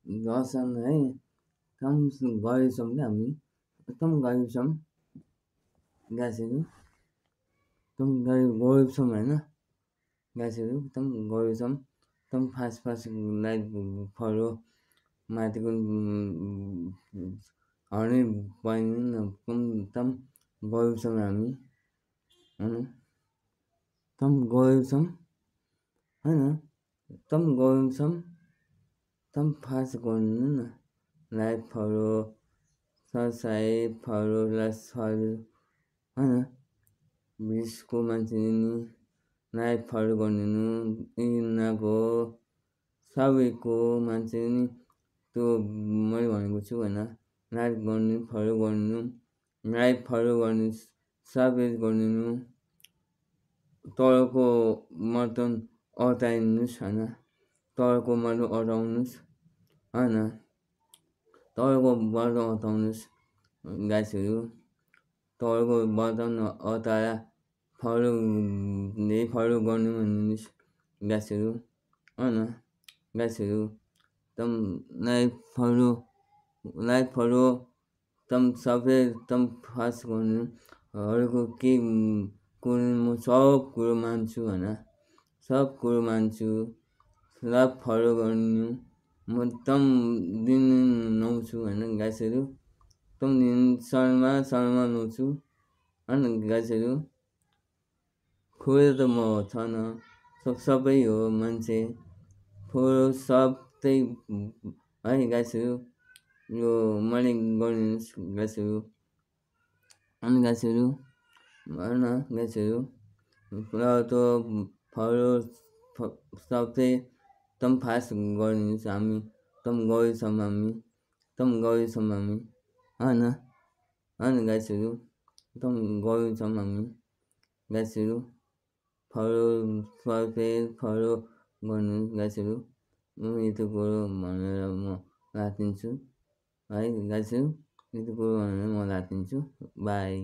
दर्शन है एकदम गरीब छौँ क्या हामी एकदम गरीब छौँ गाइसहरू एकदम गरीब छौँ होइन गाइसहरू एकदम गरीब छौँ एकदम फास्ट लाइक फलो माथिको हर्ने पाइँदैन एकदम गरीब छौँ हामी होइन एकदम गरीब छौँ होइन एकदम गरीब छौँ एकदम फास्ट गर्नु न लाइक फलो ससाई फलो लसफल होइन बिसको मान्छे नि लाइक फलो गरिदिनु इनाको सबैको मान्छे नि त्यो मैले भनेको छु होइन लाइक गर्नु फलो गर्नु लाइक फलो गर्नु सबै गरिदिनु तलको बटन अटाइदिनुहोस् होइन तलको बटन अटाउनुहोस् होइन तलको बटन अटाउनुहोस् गाइसहरू तलको बटन अटाएर फलो गर्नु भनिदिनुहोस् गाइसहरू होइन गाइसहरू एकदम लाइक फलो एकदम सबै एकदम फास्ट गर्नु अरूको के कुरो म सब कुरो मान्छु होइन सब कुरो मान्छु सब फलो गर्नु म एकदम दिन नुहाउँछु होइन गाइसहरू एकदम दिन शर्मा नुहाउँछु होइन गाइसहरू खोले त म छैन सबै हो मान्छे फोलो सबै है गाइसहरू यो मैले गरिदिनुहोस् गाइसहरू अनि गाइसहरू होइन गाइसहरू र त्यो फलो सबै एकदम फास्ट गरिदिनुहोस् हामी एकदम गरीब छौँ हामी होइन गाइसहरू एकदम गरीब छौँ हामी गाइसहरू फलो फलो गर्नु गाइसहरू म यति कुरो भनेर म राखिदिन्छु है गाइसहरू यति कुरो भनेर म राखिदिन्छु बाई।